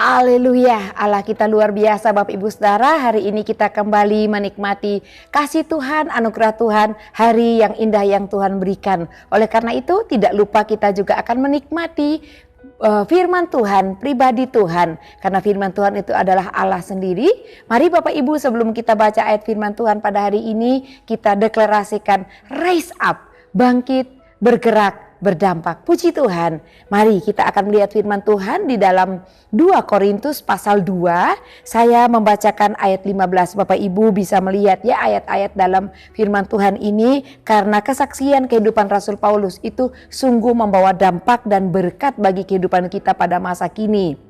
Haleluya, Allah kita luar biasa Bapak Ibu Saudara. Hari ini kita kembali menikmati kasih Tuhan, anugerah Tuhan, hari yang indah yang Tuhan berikan. Oleh karena itu tidak lupa kita juga akan menikmati firman Tuhan, pribadi Tuhan. Karena firman Tuhan itu adalah Allah sendiri. Mari Bapak Ibu, sebelum kita baca ayat firman Tuhan pada hari ini, kita deklarasikan rise up, bangkit, bergerak, berdampak. Puji Tuhan. Mari kita akan melihat firman Tuhan di dalam 2 Korintus pasal 2. Saya membacakan ayat 15. Bapak Ibu bisa melihat ya ayat-ayat dalam firman Tuhan ini, karena kesaksian kehidupan Rasul Paulus itu sungguh membawa dampak dan berkat bagi kehidupan kita pada masa kini.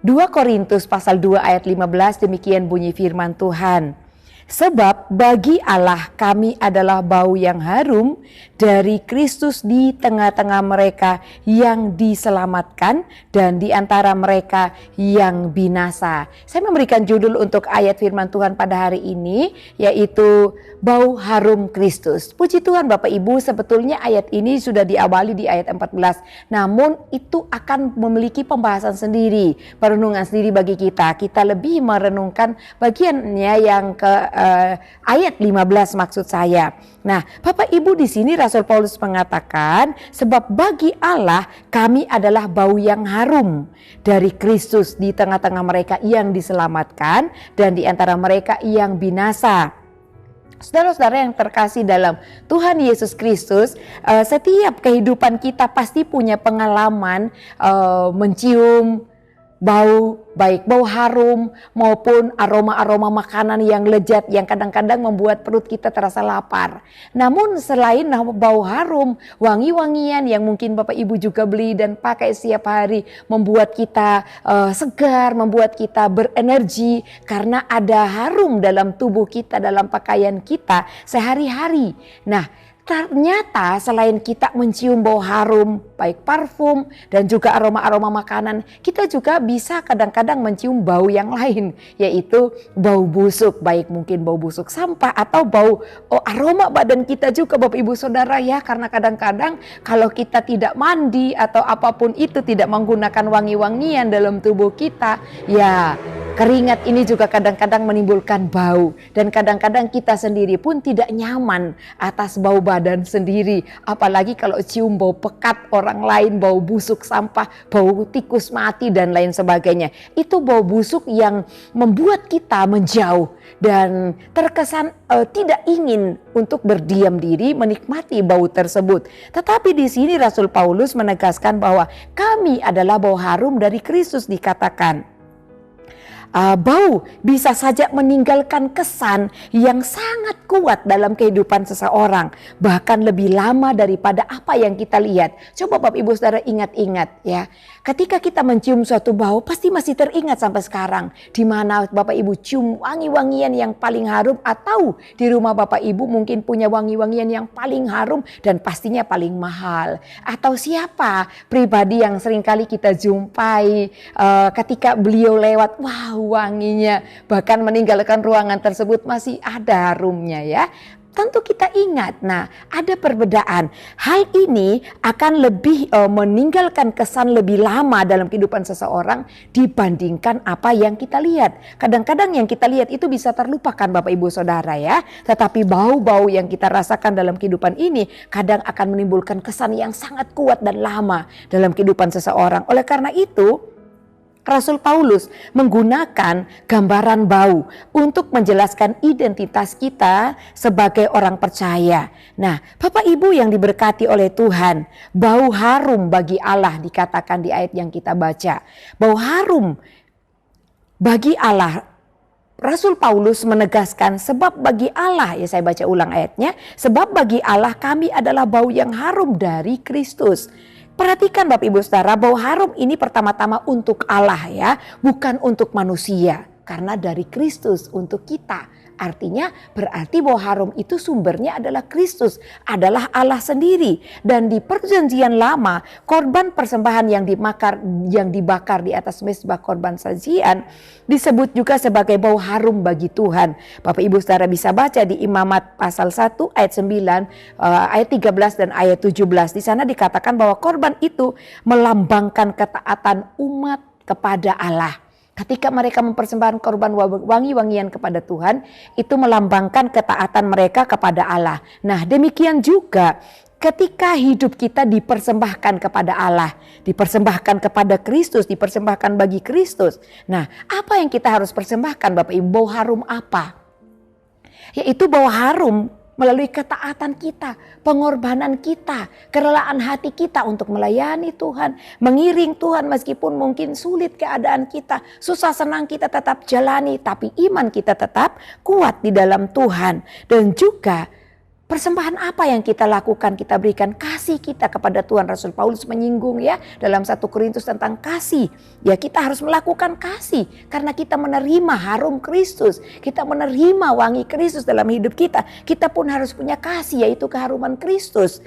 2 Korintus pasal 2 ayat 15, demikian bunyi firman Tuhan. Sebab bagi Allah kami adalah bau yang harum dari Kristus di tengah-tengah mereka yang diselamatkan dan di antara mereka yang binasa. Saya memberikan judul untuk ayat firman Tuhan pada hari ini, yaitu bau harum Kristus. Puji Tuhan Bapak Ibu, sebetulnya ayat ini sudah diawali di ayat 14. Namun itu akan memiliki pembahasan sendiri, perenungan sendiri bagi kita. Kita lebih merenungkan bagiannya yang ayat 15 maksud saya. Nah, Bapak Ibu, di sini Rasul Paulus mengatakan, sebab bagi Allah kami adalah bau yang harum dari Kristus di tengah-tengah mereka yang diselamatkan dan di antara mereka yang binasa. Saudara-saudara yang terkasih dalam Tuhan Yesus Kristus, setiap kehidupan kita pasti punya pengalaman mencium bau, baik bau harum maupun aroma-aroma makanan yang lezat yang kadang-kadang membuat perut kita terasa lapar. Namun selain bau harum, wangi-wangian yang mungkin Bapak Ibu juga beli dan pakai setiap hari membuat kita segar, membuat kita berenergi karena ada harum dalam tubuh kita, dalam pakaian kita sehari-hari. Nah, ternyata selain kita mencium bau harum, baik parfum dan juga aroma-aroma makanan, kita juga bisa kadang-kadang mencium bau yang lain, yaitu bau busuk, baik mungkin bau busuk sampah atau bau aroma badan kita juga Bapak Ibu Saudara ya, karena kadang-kadang kalau kita tidak mandi atau apapun itu, tidak menggunakan wangi-wangian dalam tubuh kita, ya keringat ini juga kadang-kadang menimbulkan bau, dan kadang-kadang kita sendiri pun tidak nyaman atas bau badan sendiri, apalagi kalau cium bau pekat orang lain, bau busuk sampah, bau tikus mati dan lain sebagainya. Itu bau busuk yang membuat kita menjauh dan terkesan tidak ingin untuk berdiam diri menikmati bau tersebut. Tetapi di sini Rasul Paulus menegaskan bahwa kami adalah bau harum dari Kristus, dikatakan. Bau bisa saja meninggalkan kesan yang sangat kuat dalam kehidupan seseorang, bahkan lebih lama daripada apa yang kita lihat. Coba Bapak Ibu Saudara ingat-ingat ya, ketika kita mencium suatu bau pasti masih teringat sampai sekarang, di mana Bapak Ibu cium wangi-wangian yang paling harum, atau di rumah Bapak Ibu mungkin punya wangi-wangian yang paling harum dan pastinya paling mahal. Atau siapa pribadi yang seringkali kita jumpai ketika beliau lewat, wow, wanginya, bahkan meninggalkan ruangan tersebut masih ada harumnya ya. Tentu kita ingat. Nah, ada perbedaan. Hal ini akan lebih meninggalkan kesan lebih lama dalam kehidupan seseorang dibandingkan apa yang kita lihat. Kadang-kadang yang kita lihat itu bisa terlupakan Bapak Ibu Saudara ya. Tetapi bau-bau yang kita rasakan dalam kehidupan ini kadang akan menimbulkan kesan yang sangat kuat dan lama dalam kehidupan seseorang. Oleh karena itu, Rasul Paulus menggunakan gambaran bau untuk menjelaskan identitas kita sebagai orang percaya. Nah, Bapak Ibu yang diberkati oleh Tuhan, bau harum bagi Allah dikatakan di ayat yang kita baca. Bau harum bagi Allah, Rasul Paulus menegaskan, sebab bagi Allah, ya saya baca ulang ayatnya, sebab bagi Allah kami adalah bau yang harum dari Kristus. Perhatikan Bapak Ibu Saudara, bau harum ini pertama-tama untuk Allah ya, bukan untuk manusia. Karena dari Kristus untuk kita. Artinya berarti bau harum itu sumbernya adalah Kristus, adalah Allah sendiri. Dan di perjanjian lama, korban persembahan yang dibakar di atas mezbah korban sajian disebut juga sebagai bau harum bagi Tuhan. Bapak Ibu Saudara bisa baca di Imamat pasal 1 ayat 9, ayat 13 dan ayat 17. Di sana dikatakan bahwa korban itu melambangkan ketaatan umat kepada Allah. Ketika mereka mempersembahkan korban wangi-wangian kepada Tuhan, itu melambangkan ketaatan mereka kepada Allah. Nah, demikian juga ketika hidup kita dipersembahkan kepada Allah, dipersembahkan kepada Kristus, dipersembahkan bagi Kristus. Nah, apa yang kita harus persembahkan Bapak Ibu? Bau harum apa? Yaitu bau harum melalui ketaatan kita, pengorbanan kita, kerelaan hati kita untuk melayani Tuhan, mengiring Tuhan meskipun mungkin sulit keadaan kita, susah senang kita tetap jalani, tapi iman kita tetap kuat di dalam Tuhan. Dan juga persembahan apa yang kita lakukan, kita berikan kasih kita kepada Tuhan. Rasul Paulus menyinggung ya dalam 1 Korintus tentang kasih. Ya, kita harus melakukan kasih karena kita menerima harum Kristus. Kita menerima wangi Kristus dalam hidup kita. Kita pun harus punya kasih, yaitu keharuman Kristus.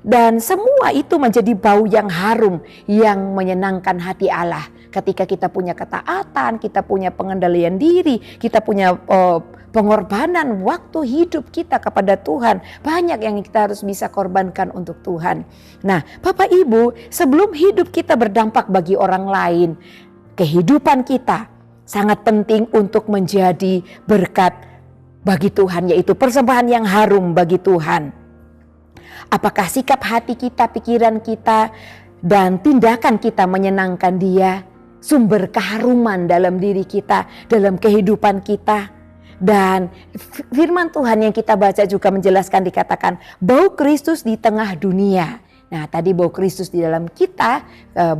Dan semua itu menjadi bau yang harum yang menyenangkan hati Allah. Ketika kita punya ketaatan, kita punya pengendalian diri, kita punya pengorbanan waktu hidup kita kepada Tuhan. Banyak yang kita harus bisa korbankan untuk Tuhan. Nah, Bapak Ibu, sebelum hidup kita berdampak bagi orang lain, kehidupan kita sangat penting untuk menjadi berkat bagi Tuhan, yaitu persembahan yang harum bagi Tuhan. Apakah sikap hati kita, pikiran kita, dan tindakan kita menyenangkan Dia? Sumber keharuman dalam diri kita, dalam kehidupan kita. Dan firman Tuhan yang kita baca juga menjelaskan, dikatakan bau Kristus di tengah dunia. Nah, tadi bau Kristus di dalam kita,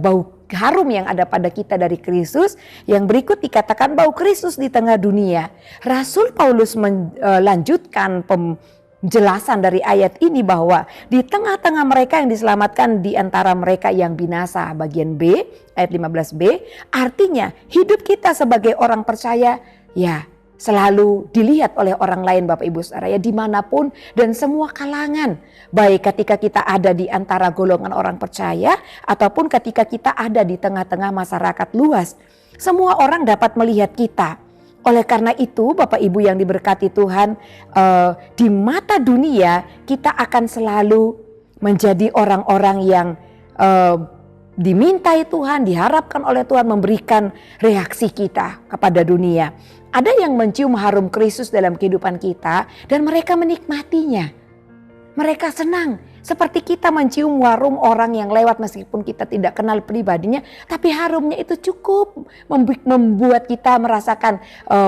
bau harum yang ada pada kita dari Kristus. Yang berikut dikatakan bau Kristus di tengah dunia. Rasul Paulus melanjutkan penjelasan dari ayat ini bahwa di tengah-tengah mereka yang diselamatkan, di antara mereka yang binasa. Bagian B, ayat 15b, artinya hidup kita sebagai orang percaya ya selalu dilihat oleh orang lain Bapak Ibu Saudara ya, dimanapun dan semua kalangan. Baik ketika kita ada di antara golongan orang percaya ataupun ketika kita ada di tengah-tengah masyarakat luas. Semua orang dapat melihat kita. Oleh karena itu Bapak Ibu yang diberkati Tuhan, di mata dunia kita akan selalu menjadi orang-orang yang dimintai Tuhan, diharapkan oleh Tuhan memberikan reaksi kita kepada dunia. Ada yang mencium harum Kristus dalam kehidupan kita dan mereka menikmatinya. Mereka senang. Seperti kita mencium harum orang yang lewat meskipun kita tidak kenal pribadinya. Tapi harumnya itu cukup membuat kita merasakan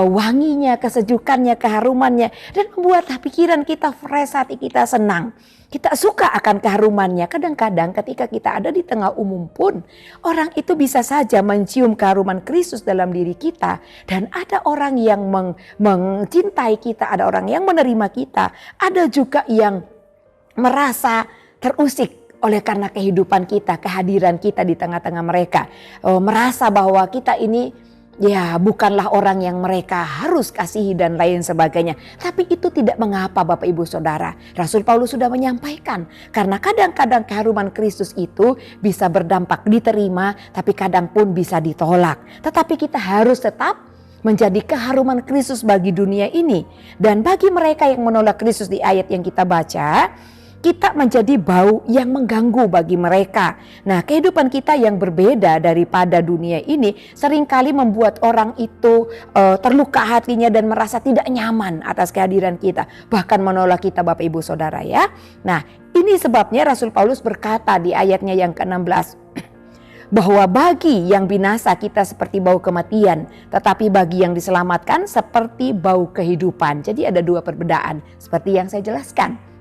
wanginya, kesejukannya, keharumannya. Dan membuat pikiran kita fresh, hati kita senang. Kita suka akan keharumannya. Kadang-kadang ketika kita ada di tengah umum pun, orang itu bisa saja mencium keharuman Kristus dalam diri kita. Dan ada orang yang mencintai kita, ada orang yang menerima kita. Ada juga yang merasa terusik oleh karena kehidupan kita, kehadiran kita di tengah-tengah mereka. Merasa bahwa kita ini ya bukanlah orang yang mereka harus kasihi dan lain sebagainya. Tapi itu tidak mengapa Bapak Ibu Saudara. Rasul Paulus sudah menyampaikan. Karena kadang-kadang keharuman Kristus itu bisa berdampak diterima, tapi kadang pun bisa ditolak. Tetapi kita harus tetap menjadi keharuman Kristus bagi dunia ini. Dan bagi mereka yang menolak Kristus di ayat yang kita baca, kita menjadi bau yang mengganggu bagi mereka. Nah, kehidupan kita yang berbeda daripada dunia ini seringkali membuat orang itu terluka hatinya dan merasa tidak nyaman atas kehadiran kita. Bahkan menolak kita Bapak Ibu Saudara ya. Nah, ini sebabnya Rasul Paulus berkata di ayatnya yang ke-16. Bahwa bagi yang binasa kita seperti bau kematian. Tetapi bagi yang diselamatkan seperti bau kehidupan. Jadi ada dua perbedaan seperti yang saya jelaskan.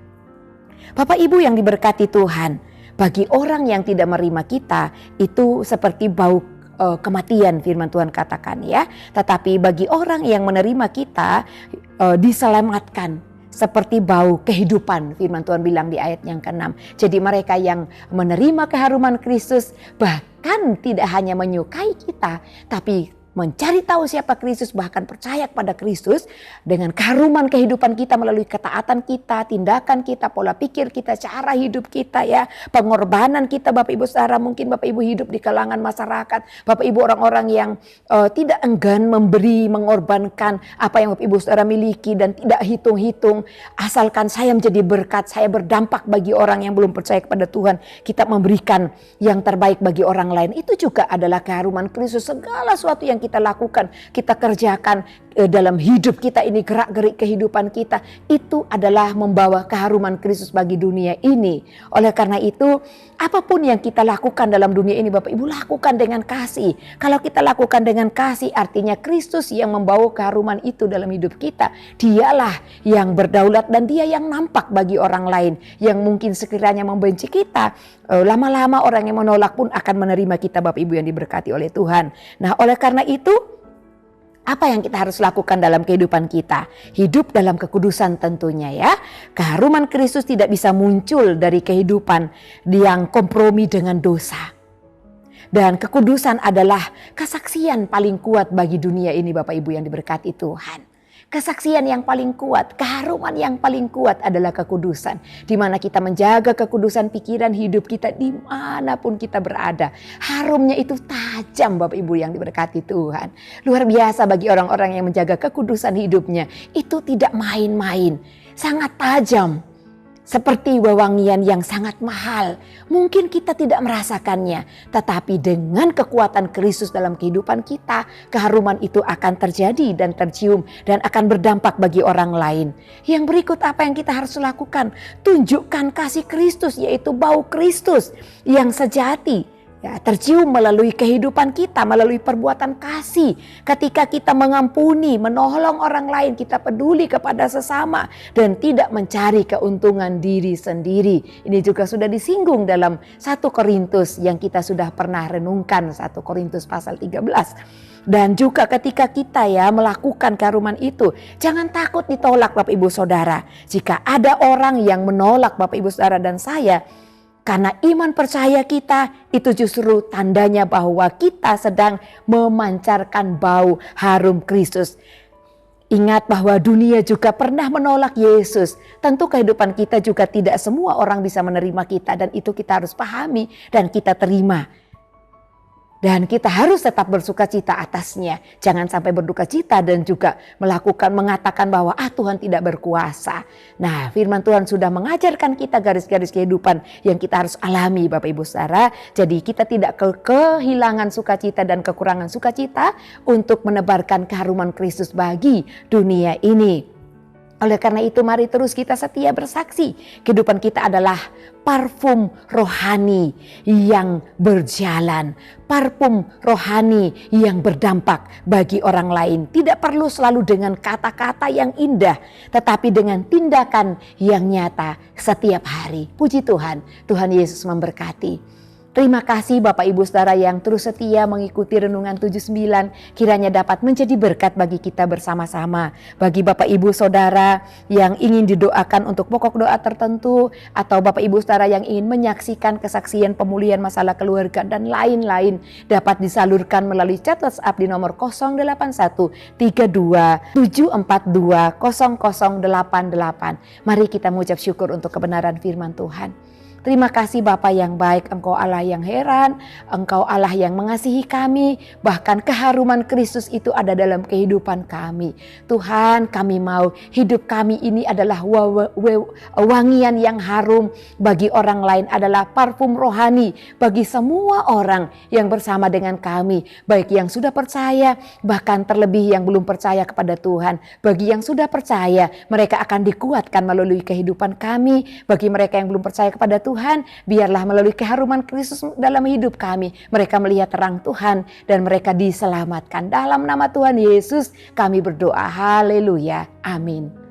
Bapak Ibu yang diberkati Tuhan, bagi orang yang tidak menerima kita itu seperti bau kematian firman Tuhan katakan ya. Tetapi bagi orang yang menerima kita diselamatkan seperti bau kehidupan firman Tuhan bilang di ayat yang ke-6. Jadi mereka yang menerima keharuman Kristus bahkan tidak hanya menyukai kita, tapi mencari tahu siapa Kristus, bahkan percaya kepada Kristus, dengan keharuman kehidupan kita melalui ketaatan kita, tindakan kita, pola pikir kita, cara hidup kita ya, pengorbanan kita Bapak Ibu Saudara. Mungkin Bapak Ibu hidup di kalangan masyarakat, Bapak Ibu orang-orang yang tidak enggan memberi, mengorbankan apa yang Bapak Ibu Saudara miliki dan tidak hitung-hitung. Asalkan saya menjadi berkat, saya berdampak bagi orang yang belum percaya kepada Tuhan, kita memberikan yang terbaik bagi orang lain. Itu juga adalah keharuman Kristus. Segala sesuatu yang kita lakukan, kita kerjakan dalam hidup kita ini, gerak-gerik kehidupan kita, itu adalah membawa keharuman Kristus bagi dunia ini. Oleh karena itu, apapun yang kita lakukan dalam dunia ini Bapak Ibu, lakukan dengan kasih. Kalau kita lakukan dengan kasih, artinya Kristus yang membawa keharuman itu dalam hidup kita. Dialah yang berdaulat dan dia yang nampak bagi orang lain. Yang mungkin sekiranya membenci kita, lama-lama orang yang menolak pun akan menerima kita Bapak Ibu yang diberkati oleh Tuhan. Nah, oleh karena itu, apa yang kita harus lakukan dalam kehidupan kita? Hidup dalam kekudusan tentunya ya. Keharuman Kristus tidak bisa muncul dari kehidupan yang kompromi dengan dosa. Dan kekudusan adalah kesaksian paling kuat bagi dunia ini Bapak Ibu yang diberkati Tuhan. Kesaksian yang paling kuat, keharuman yang paling kuat adalah kekudusan. Di mana kita menjaga kekudusan pikiran hidup kita dimanapun kita berada. Harumnya itu tajam Bapak Ibu yang diberkati Tuhan. Luar biasa bagi orang-orang yang menjaga kekudusan hidupnya. Itu tidak main-main, sangat tajam. Seperti wewangian yang sangat mahal. Mungkin kita tidak merasakannya. Tetapi dengan kekuatan Kristus dalam kehidupan kita, keharuman itu akan terjadi dan tercium. Dan akan berdampak bagi orang lain. Yang berikut apa yang kita harus lakukan? Tunjukkan kasih Kristus, yaitu bau Kristus yang sejati. Ya, tercium melalui kehidupan kita, melalui perbuatan kasih. Ketika kita mengampuni, menolong orang lain, kita peduli kepada sesama dan tidak mencari keuntungan diri sendiri. Ini juga sudah disinggung dalam 1 Korintus yang kita sudah pernah renungkan, 1 Korintus pasal 13. Dan juga ketika kita ya melakukan keharuman itu, jangan takut ditolak Bapak Ibu Saudara. Jika ada orang yang menolak Bapak Ibu Saudara dan saya, karena iman percaya kita itu justru tandanya bahwa kita sedang memancarkan bau harum Kristus. Ingat bahwa dunia juga pernah menolak Yesus. Tentu kehidupan kita juga tidak semua orang bisa menerima kita, dan itu kita harus pahami dan kita terima. Dan kita harus tetap bersuka cita atasnya. Jangan sampai berduka cita dan juga mengatakan bahwa Tuhan tidak berkuasa. Nah, firman Tuhan sudah mengajarkan kita garis-garis kehidupan yang kita harus alami Bapak Ibu Saudara. Jadi kita tidak kehilangan sukacita dan kekurangan sukacita untuk menebarkan keharuman Kristus bagi dunia ini. Oleh karena itu mari terus kita setia bersaksi. Kehidupan kita adalah parfum rohani yang berjalan. Parfum rohani yang berdampak bagi orang lain. Tidak perlu selalu dengan kata-kata yang indah, tetapi dengan tindakan yang nyata setiap hari. Puji Tuhan, Tuhan Yesus memberkati. Terima kasih Bapak Ibu Saudara yang terus setia mengikuti Renungan 79. Kiranya dapat menjadi berkat bagi kita bersama-sama. Bagi Bapak Ibu Saudara yang ingin didoakan untuk pokok doa tertentu, atau Bapak Ibu Saudara yang ingin menyaksikan kesaksian pemulihan masalah keluarga dan lain-lain, dapat disalurkan melalui chat WhatsApp di nomor 081 32 742 0088. Mari kita mengucap syukur untuk kebenaran firman Tuhan. Terima kasih Bapa yang baik, Engkau Allah yang heran, Engkau Allah yang mengasihi kami, bahkan keharuman Kristus itu ada dalam kehidupan kami. Tuhan, kami mau hidup kami ini adalah wangian yang harum bagi orang lain, adalah parfum rohani bagi semua orang yang bersama dengan kami, baik yang sudah percaya, bahkan terlebih yang belum percaya kepada Tuhan. Bagi yang sudah percaya, mereka akan dikuatkan melalui kehidupan kami. Bagi mereka yang belum percaya kepada Tuhan, biarlah melalui keharuman Kristus dalam hidup kami, mereka melihat terang Tuhan dan mereka diselamatkan. Dalam nama Tuhan Yesus kami berdoa, haleluya, amin.